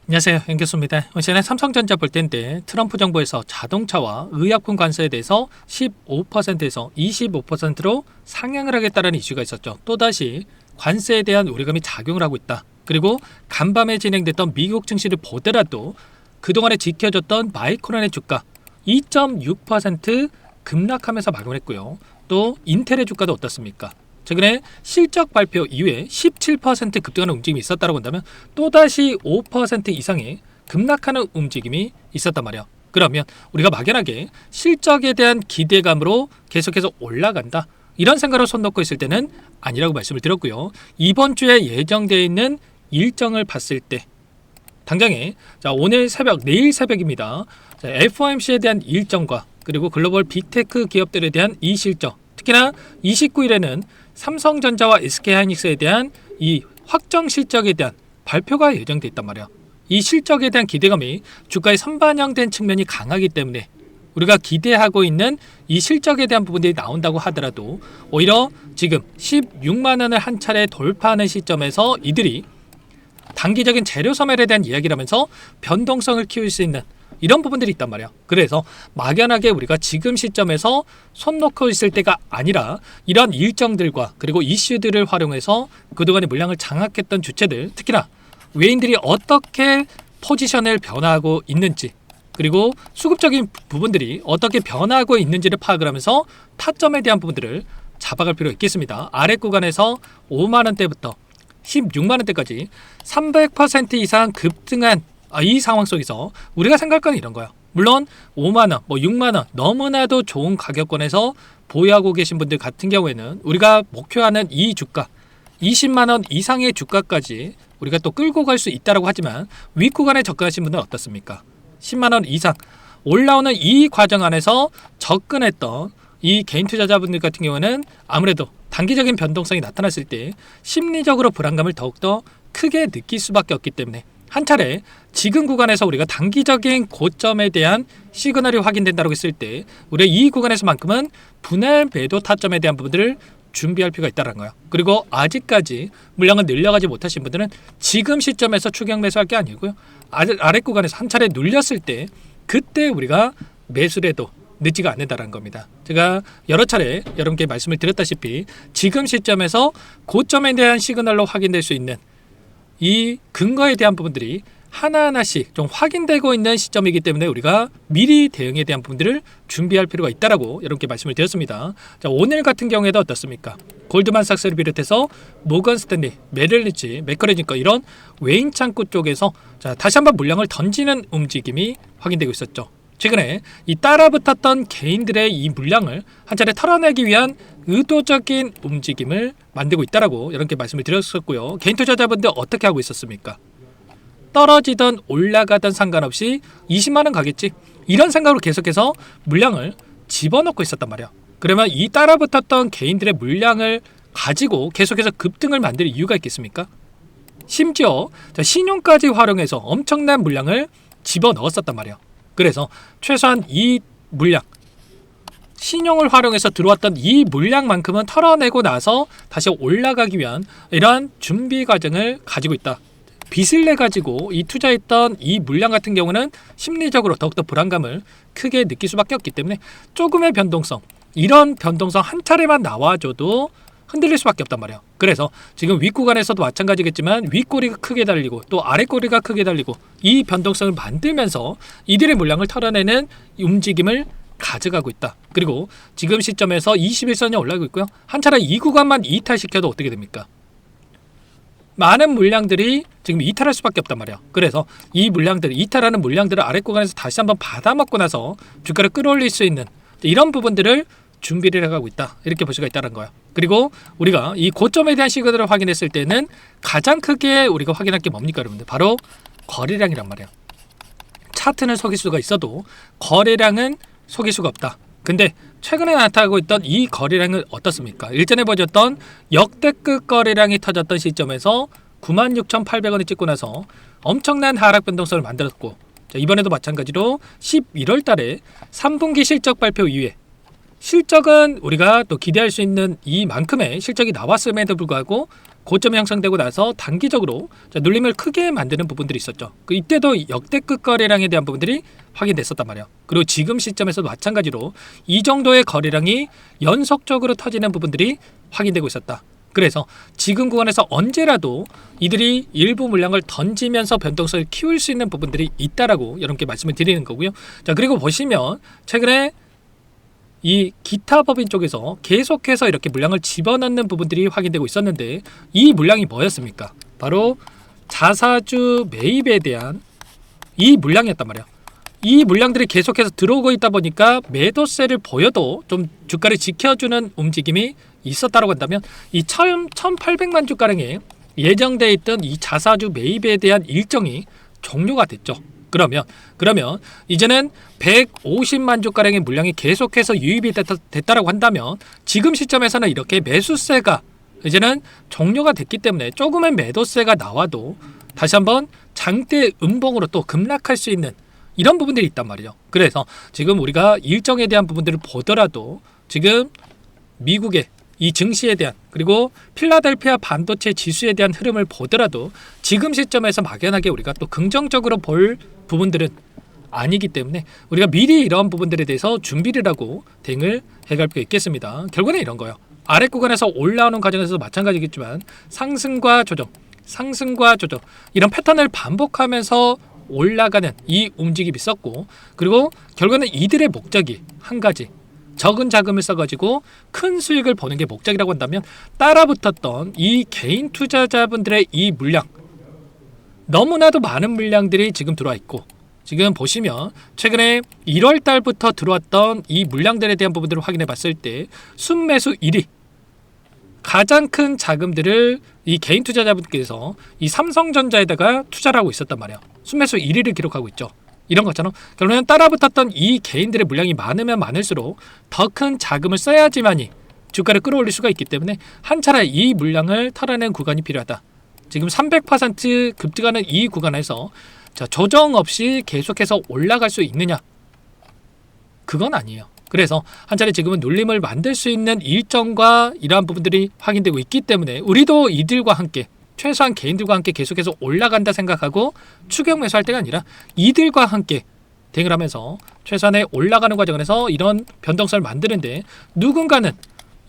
안녕하세요, 연교수입니다. 어제는 삼성전자 볼 텐데 트럼프 정부에서 자동차와 의약품 관세에 대해서 15%에서 25%로 상향을 하겠다는 이슈가 있었죠. 또다시 관세에 대한 우려감이 작용을 하고 있다. 그리고 간밤에 진행됐던 미국 증시를 보더라도 그동안에 지켜졌던 마이크론의 주가 2.6% 급락하면서 마감했고요. 또 인텔의 주가도 어떻습니까? 최근에 실적 발표 이후에 17% 급등하는 움직임이 있었다고 한다면 또다시 5% 이상의 급락하는 움직임이 있었단 말이야. 그러면 우리가 막연하게 실적에 대한 기대감으로 계속해서 올라간다, 이런 생각으로 손 놓고 있을 때는 아니라고 말씀을 드렸고요. 이번 주에 예정되어 있는 일정을 봤을 때 당장에 오늘 새벽, 내일 새벽입니다. FOMC에 대한 일정과 그리고 글로벌 빅테크 기업들에 대한 이 실적, 특히나 29일에는 삼성전자와 SK하이닉스에 대한 이 확정 실적에 대한 발표가 예정돼 있단 말이야. 이 실적에 대한 기대감이 주가에 선반영된 측면이 강하기 때문에 우리가 기대하고 있는 이 실적에 대한 부분들이 나온다고 하더라도 오히려 지금 16만 원을 한 차례 돌파하는 시점에서 이들이 단기적인 재료 소멸에 대한 이야기를 하면서 변동성을 키울 수 있는 이런 부분들이 있단 말이야. 그래서 막연하게 우리가 지금 시점에서 손 놓고 있을 때가 아니라 이런 일정들과 그리고 이슈들을 활용해서 그동안의 물량을 장악했던 주체들, 특히나 외인들이 어떻게 포지션을 변화하고 있는지, 그리고 수급적인 부분들이 어떻게 변화하고 있는지를 파악을 하면서 타점에 대한 부분들을 잡아갈 필요가 있겠습니다. 아래 구간에서 5만원대부터 16만원대까지 300% 이상 급등한 이 상황 속에서 우리가 생각할 건 이런 거야. 물론 5만원, 6만원 너무나도 좋은 가격권에서 보유하고 계신 분들 같은 경우에는 우리가 목표하는 이 주가 20만원 이상의 주가까지 우리가 또 끌고 갈 수 있다고 하지만 윗구간에 접근하신 분들은 어떻습니까? 10만원 이상 올라오는 이 과정 안에서 접근했던 이 개인 투자자분들 같은 경우는 아무래도 단기적인 변동성이 나타났을 때 심리적으로 불안감을 더욱더 크게 느낄 수밖에 없기 때문에 한 차례 지금 구간에서 우리가 단기적인 고점에 대한 시그널이 확인된다고 했을 때 우리가 이 구간에서만큼은 분할 매도 타점에 대한 부분들을 준비할 필요가 있다는 거예요. 그리고 아직까지 물량을 늘려가지 못하신 분들은 지금 시점에서 추격 매수할 게 아니고요. 아래 구간에서 한 차례 눌렸을 때 그때 우리가 매수를 해도 늦지가 않는다는 겁니다. 제가 여러 차례 여러분께 말씀을 드렸다시피 지금 시점에서 고점에 대한 시그널로 확인될 수 있는 이 근거에 대한 부분들이 하나하나씩 좀 확인되고 있는 시점이기 때문에 우리가 미리 대응에 대한 부분들을 준비할 필요가 있다라고 여러분께 말씀을 드렸습니다. 자, 오늘 같은 경우에도 어떻습니까? 골드만삭스를 비롯해서 모건 스탠리, 메릴린치, 맥커리니까 이런 외인 창구 쪽에서 다시 한번 물량을 던지는 움직임이 확인되고 있었죠. 최근에 이 따라붙었던 개인들의 이 물량을 한 차례 털어내기 위한 의도적인 움직임을 만들고 있다라고 여러분께 말씀을 드렸었고요. 개인 투자자분들 어떻게 하고 있었습니까? 떨어지던 올라가던 상관없이 20만원 가겠지, 이런 생각으로 계속해서 물량을 집어넣고 있었단 말이야. 그러면 이 따라붙었던 개인들의 물량을 가지고 계속해서 급등을 만들 이유가 있겠습니까? 심지어 신용까지 활용해서 엄청난 물량을 집어넣었었단 말이야. 그래서 최소한 이 물량, 신용을 활용해서 들어왔던 이 물량만큼은 털어내고 나서 다시 올라가기 위한 이러한 준비 과정을 가지고 있다. 빚을 내 가지고 이 투자했던 이 물량 같은 경우는 심리적으로 더욱더 불안감을 크게 느낄 수밖에 없기 때문에 조금의 변동성, 이런 변동성 한 차례만 나와줘도 흔들릴 수밖에 없단 말이에요. 그래서 지금 윗구간에서도 마찬가지겠지만 윗꼬리가 크게 달리고 또 아랫꼬리가 크게 달리고 이 변동성을 만들면서 이들의 물량을 털어내는 움직임을 가져가고 있다. 그리고 지금 시점에서 21선이 올라가고 있고요. 한 차례 이 구간만 이탈시켜도 어떻게 됩니까? 많은 물량들이 지금 이탈할 수밖에 없단 말이에요. 그래서 이 물량들, 이탈하는 물량들을 아랫구간에서 다시 한번 받아먹고 나서 주가를 끌어올릴 수 있는 이런 부분들을 준비를 해가고 있다, 이렇게 볼 수가 있다는 거예요. 그리고 우리가 이 고점에 대한 시그널을 확인했을 때는 가장 크게 우리가 확인할 게 뭡니까 여러분들? 바로 거래량이란 말이에요. 차트는 속일 수가 있어도 거래량은 속일 수가 없다. 근데 최근에 나타나고 있던 이 거래량은 어떻습니까? 일전에 보여줬던 역대급 거래량이 터졌던 시점에서 96,800원을 찍고 나서 엄청난 하락 변동성을 만들었고, 이번에도 마찬가지로 11월 달에 3분기 실적 발표 이후에 실적은 우리가 또 기대할 수 있는 이만큼의 실적이 나왔음에도 불구하고 고점이 형성되고 나서 단기적으로 눌림을 크게 만드는 부분들이 있었죠. 이때도 역대급 거래량에 대한 부분들이 확인됐었단 말이에요. 그리고 지금 시점에서도 마찬가지로 이 정도의 거래량이 연속적으로 터지는 부분들이 확인되고 있었다. 그래서 지금 구간에서 언제라도 이들이 일부 물량을 던지면서 변동성을 키울 수 있는 부분들이 있다라고 여러분께 말씀을 드리는 거고요. 자, 그리고 보시면 최근에 이 기타 법인 쪽에서 계속해서 이렇게 물량을 집어넣는 부분들이 확인되고 있었는데 이 물량이 뭐였습니까? 바로 자사주 매입에 대한 이 물량이었단 말이에요. 이 물량들이 계속해서 들어오고 있다 보니까 매도세를 보여도 좀 주가를 지켜주는 움직임이 있었다고 한다면 이 1,800만 주가량에 예정되어 있던 이 자사주 매입에 대한 일정이 종료가 됐죠. 그러면 이제는 150만 주가량의 물량이 계속해서 유입이 됐다라고 한다면 지금 시점에서는 이렇게 매수세가 이제는 종료가 됐기 때문에 조금의 매도세가 나와도 다시 한번 장대 음봉으로 또 급락할 수 있는 이런 부분들이 있단 말이죠. 그래서 지금 우리가 일정에 대한 부분들을 보더라도 지금 미국의 이 증시에 대한 그리고 필라델피아 반도체 지수에 대한 흐름을 보더라도 지금 시점에서 막연하게 우리가 또 긍정적으로 볼 부분들은 아니기 때문에 우리가 미리 이러한 부분들에 대해서 준비를 하고 대응을 해갈 필요가 있겠습니다. 결국은 이런 거예요. 아래 구간에서 올라오는 과정에서도 마찬가지겠지만 상승과 조정 이런 패턴을 반복하면서 올라가는 이 움직임이 있었고 그리고 결국은 이들의 목적이 한 가지 적은 자금을 써가지고 큰 수익을 버는 게 목적이라고 한다면 따라붙었던 이 개인 투자자분들의 이 물량 너무나도 많은 물량들이 지금 들어와 있고 지금 보시면 최근에 1월 달부터 들어왔던 이 물량들에 대한 부분들을 확인해 봤을 때 순매수 1위 가장 큰 자금들을 이 개인 투자자분께서 이 삼성전자에다가 투자를 하고 있었단 말이에요. 순매수 1위를 기록하고 있죠. 이런 것처럼 결국은 따라붙었던 이 개인들의 물량이 많으면 많을수록 더 큰 자금을 써야지만이 주가를 끌어올릴 수가 있기 때문에 한 차례 이 물량을 털어낸 구간이 필요하다. 지금 300% 급등하는 이 구간에서 조정 없이 계속해서 올라갈 수 있느냐? 그건 아니에요. 그래서 한 차례 지금은 눌림을 만들 수 있는 일정과 이러한 부분들이 확인되고 있기 때문에 우리도 이들과 함께 최소한 개인들과 함께 계속해서 올라간다 생각하고 추격 매수할 때가 아니라 이들과 함께 대응을 하면서 최소한의 올라가는 과정에서 이런 변동성을 만드는데 누군가는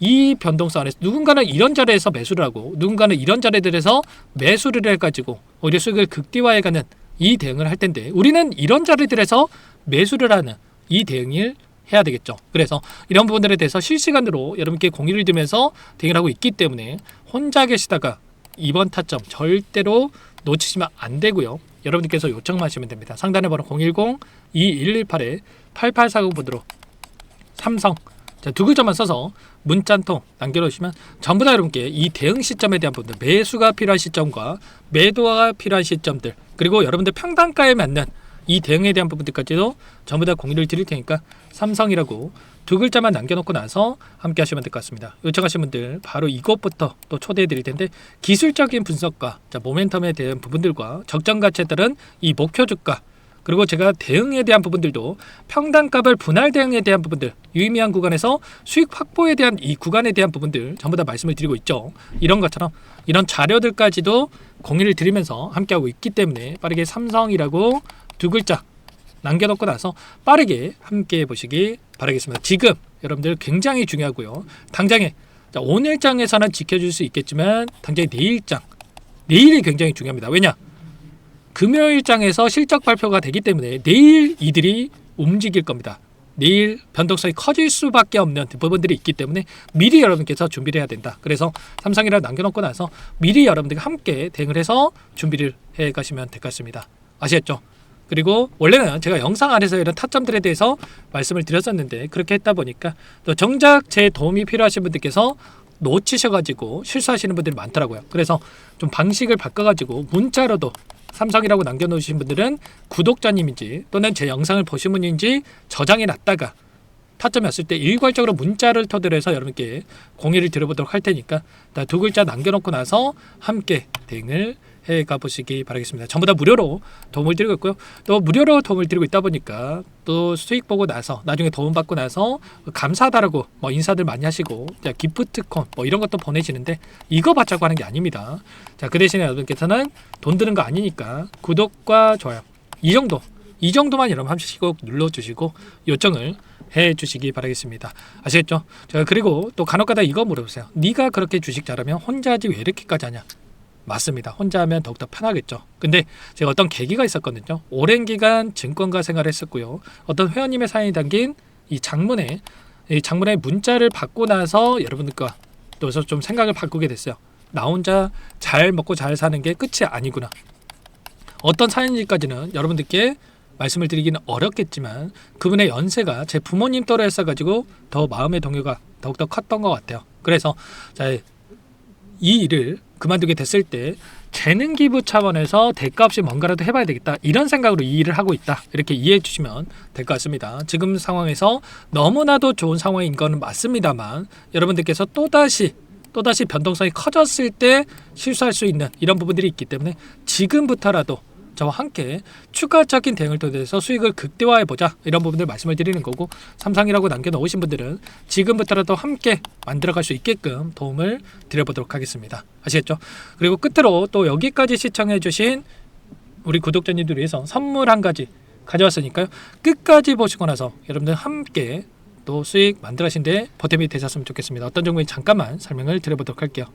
이 변동성 안에서 누군가는 이런 자리에서 매수를 하고 누군가는 이런 자리들에서 매수를 해가지고 오히려 수익을 극대화해가는 이 대응을 할 텐데 우리는 이런 자리들에서 매수를 하는 이 대응을 해야 되겠죠. 그래서 이런 부분들에 대해서 실시간으로 여러분께 공유를 드리면서 대응을 하고 있기 때문에 혼자 계시다가 이번 타점 절대로 놓치시면 안 되고요. 여러분들께서 요청만 하시면 됩니다. 상단에 번호 010-2118-8840번으로 삼성 두 글자만 써서 문자 한 통 남겨놓으시면 전부 다 여러분께 이 대응 시점에 대한 부분들 매수가 필요한 시점과 매도가 필요한 시점들 그리고 여러분들 평단가에 맞는 이 대응에 대한 부분들까지도 전부 다 공유를 드릴 테니까 삼성이라고 두 글자만 남겨놓고 나서 함께 하시면 될 것 같습니다. 요청하신 분들 바로 이것부터 또 초대해 드릴 텐데 기술적인 분석과 모멘텀에 대한 부분들과 적정 가치에 따른 이 목표 주가 그리고 제가 대응에 대한 부분들도 평단값을 분할 대응에 대한 부분들 유의미한 구간에서 수익 확보에 대한 이 구간에 대한 부분들 전부 다 말씀을 드리고 있죠. 이런 것처럼 이런 자료들까지도 공유를 드리면서 함께하고 있기 때문에 빠르게 삼성이라고 두 글자 남겨놓고 나서 빠르게 함께 보시기 바라겠습니다. 지금 여러분들 굉장히 중요하고요. 당장에 오늘장에서는 지켜줄 수 있겠지만 당장에 내일이 굉장히 중요합니다. 왜냐? 금요일장에서 실적 발표가 되기 때문에 내일 이들이 움직일 겁니다. 내일 변동성이 커질 수밖에 없는 부분들이 있기 때문에 미리 여러분께서 준비를 해야 된다. 그래서 삼성이라 남겨놓고 나서 미리 여러분들과 함께 대응을 해서 준비를 해 가시면 될 것 같습니다. 아시겠죠? 그리고 원래는 제가 영상 안에서 이런 타점들에 대해서 말씀을 드렸었는데 그렇게 했다 보니까 또 정작 제 도움이 필요하신 분들께서 놓치셔가지고 실수하시는 분들이 많더라고요. 그래서 좀 방식을 바꿔가지고 문자로도 삼성이라고 남겨놓으신 분들은 구독자님인지 또는 제 영상을 보신 분인지 저장해 놨다가 타점이 왔을 때 일괄적으로 문자를 토대로 해서 여러분께 공유를 드려보도록 할 테니까 두 글자 남겨놓고 나서 함께 대응을 해 가보시기 바라겠습니다. 전부 다 무료로 도움을 드리고 있고요. 또 무료로 도움을 드리고 있다 보니까 또 수익 보고 나서 나중에 도움 받고 나서 감사하다라고 뭐 인사들 많이 하시고 기프트콘 뭐 이런 것도 보내시는데 이거 받자고 하는 게 아닙니다. 자, 그 대신에 여러분께서는 돈 드는 거 아니니까 구독과 좋아요 이 정도만 여러분 한 번씩 꼭 눌러주시고 요청을 해주시기 바라겠습니다. 아시겠죠? 자, 그리고 또 간혹가다 이거 물어보세요. 네가 그렇게 주식 잘하면 혼자 하지 왜 이렇게까지 하냐? 맞습니다. 혼자 하면 더욱더 편하겠죠. 근데 제가 어떤 계기가 있었거든요. 오랜 기간 증권가 생활을 했었고요. 어떤 회원님의 사연이 담긴 이 장문의 문자를 받고 나서 여러분들과 또 좀 생각을 바꾸게 됐어요. 나 혼자 잘 먹고 잘 사는 게 끝이 아니구나. 어떤 사연인지까지는 여러분들께 말씀을 드리기는 어렵겠지만 그분의 연세가 제 부모님 또래였어가지고 더 마음의 동요가 더욱더 컸던 것 같아요. 그래서 이 일을 그만두게 됐을 때 재능 기부 차원에서 대가 없이 뭔가라도 해봐야 되겠다 이런 생각으로 이 일을 하고 있다 이렇게 이해해 주시면 될 것 같습니다. 지금 상황에서 너무나도 좋은 상황인 거는 맞습니다만 여러분들께서 또다시 변동성이 커졌을 때 실수할 수 있는 이런 부분들이 있기 때문에 지금부터라도 저와 함께 추가적인 대응을 통해서 수익을 극대화해보자 이런 부분들 말씀을 드리는 거고 삼성이라고 남겨놓으신 분들은 지금부터라도 함께 만들어갈 수 있게끔 도움을 드려보도록 하겠습니다. 아시겠죠? 그리고 끝으로 또 여기까지 시청해주신 우리 구독자님들 위해서 선물 한 가지 가져왔으니까요. 끝까지 보시고 나서 여러분들 함께 또 수익 만들어가신 데 보탬이 되셨으면 좋겠습니다. 어떤 종목인지 잠깐만 설명을 드려보도록 할게요.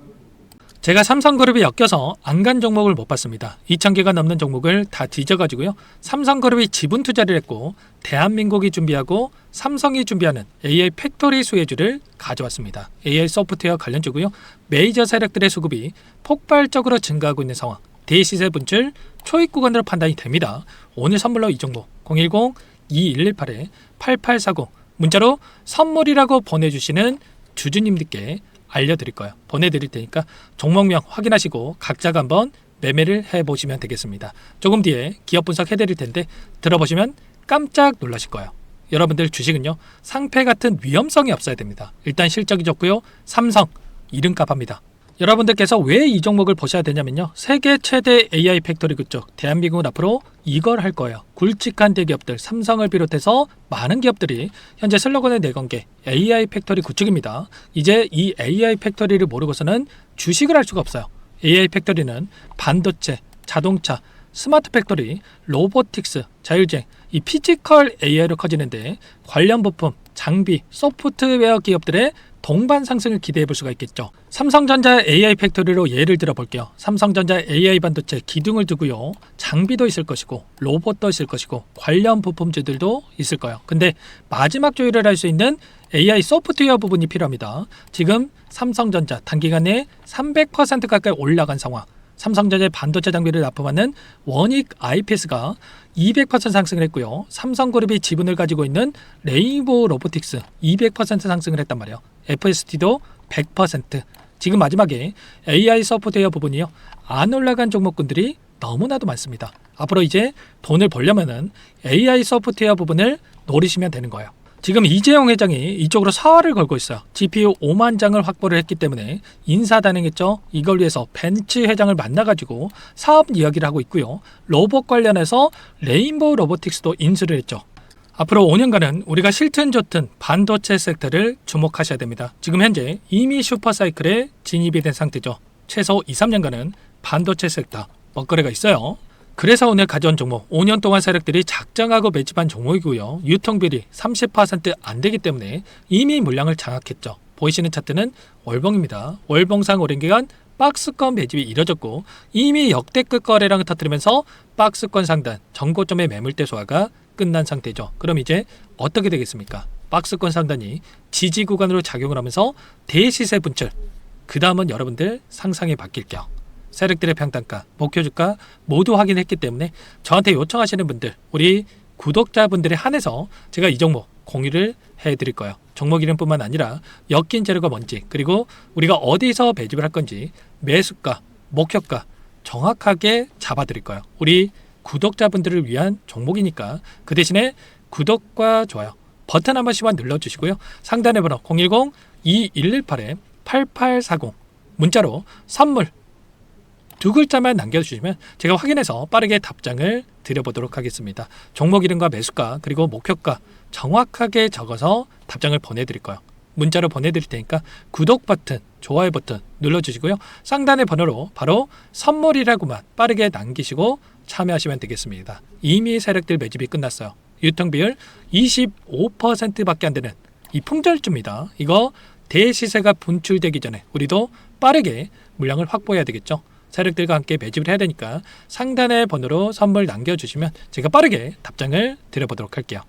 제가 삼성그룹이 엮여서 안 간 종목을 못 봤습니다. 2,000개가 넘는 종목을 다 뒤져가지고요. 삼성그룹이 지분 투자를 했고 대한민국이 준비하고 삼성이 준비하는 AI 팩토리 수혜주를 가져왔습니다. AI 소프트웨어 관련주고요. 메이저 세력들의 수급이 폭발적으로 증가하고 있는 상황. 대시세 분출 초입 구간으로 판단이 됩니다. 오늘 선물로 이 종목 010-2118-8840 문자로 선물이라고 보내주시는 주주님들께 알려드릴 거예요. 보내드릴 테니까 종목명 확인하시고 각자가 한번 매매를 해보시면 되겠습니다. 조금 뒤에 기업 분석해드릴 텐데 들어보시면 깜짝 놀라실 거예요. 여러분들 주식은요 상패 같은 위험성이 없어야 됩니다. 일단 실적이 좋고요. 삼성 이름값 합니다. 여러분들께서 왜 이 종목을 보셔야 되냐면요. 세계 최대 AI 팩토리 그쪽 대한민국은 앞으로 이걸 할 거예요. 굵직한 대기업들 삼성을 비롯해서 많은 기업들이 현재 슬로건을 내건 게 AI 팩토리 구축입니다. 이제 이 AI 팩토리를 모르고서는 주식을 할 수가 없어요. AI 팩토리는 반도체, 자동차, 스마트 팩토리, 로보틱스, 자율주행, 이 피지컬 AI로 커지는데 관련 부품, 장비, 소프트웨어 기업들의 동반 상승을 기대해 볼 수가 있겠죠. 삼성전자 AI 팩토리로 예를 들어 볼게요. 삼성전자 AI 반도체 기둥을 두고요. 장비도 있을 것이고 로봇도 있을 것이고 관련 부품주들도 있을 거예요. 근데 마지막 조율을 할 수 있는 AI 소프트웨어 부분이 필요합니다. 지금 삼성전자 단기간에 300% 가까이 올라간 상황. 삼성전자의 반도체 장비를 납품하는 원익 IPS가 200% 상승을 했고요. 삼성그룹이 지분을 가지고 있는 레인보우 로보틱스 200% 상승을 했단 말이에요. FST도 100%. 지금 마지막에 AI 소프트웨어 부분이요. 안 올라간 종목군들이 너무나도 많습니다. 앞으로 이제 돈을 벌려면은 AI 소프트웨어 부분을 노리시면 되는 거예요. 지금 이재용 회장이 이쪽으로 사활을 걸고 있어요. GPU 5만 장을 확보를 했기 때문에 인사단행했죠. 이걸 위해서 벤츠 회장을 만나가지고 사업 이야기를 하고 있고요. 로봇 관련해서 레인보우 로보틱스도 인수를 했죠. 앞으로 5년간은 우리가 싫든 좋든 반도체 섹터를 주목하셔야 됩니다. 지금 현재 이미 슈퍼사이클에 진입이 된 상태죠. 최소 2-3년간은 반도체 섹터 먹거리가 있어요. 그래서 오늘 가져온 종목 5년 동안 세력들이 작정하고 매집한 종목이고요. 유통비율이 30% 안 되기 때문에 이미 물량을 장악했죠. 보이시는 차트는 월봉입니다. 월봉상 오랜 기간 박스권 매집이 이뤄졌고 이미 역대급 거래량을 터뜨리면서 박스권 상단 전고점의 매물대 소화가 끝난 상태죠. 그럼 이제 어떻게 되겠습니까? 박스권 상단이 지지 구간으로 작용을 하면서 대시세 분출. 그 다음은 여러분들 상상에 맡길게요. 세력들의 평단가, 목표주가 모두 확인했기 때문에 저한테 요청하시는 분들, 우리 구독자분들에 한해서 제가 이 종목 공유를 해드릴 거예요. 종목 이름뿐만 아니라 엮인 재료가 뭔지, 그리고 우리가 어디서 매집을 할 건지 매수가, 목표가 정확하게 잡아드릴 거예요. 우리 구독자분들을 위한 종목이니까 그 대신에 구독과 좋아요 버튼 한 번씩만 눌러주시고요. 상단의 번호 010-2118-8840 문자로 선물 두 글자만 남겨주시면 제가 확인해서 빠르게 답장을 드려보도록 하겠습니다. 종목 이름과 매수가 그리고 목표가 정확하게 적어서 답장을 보내드릴 거예요. 문자로 보내드릴 테니까 구독 버튼, 좋아요 버튼 눌러주시고요. 상단의 번호로 바로 선물이라고만 빠르게 남기시고 참여하시면 되겠습니다. 이미 세력들 매집이 끝났어요. 유통비율 25%밖에 안 되는 이 풍절주입니다. 이거 대시세가 분출되기 전에 우리도 빠르게 물량을 확보해야 되겠죠. 세력들과 함께 매집을 해야 되니까 상단의 번호로 선물 남겨주시면 제가 빠르게 답장을 드려보도록 할게요.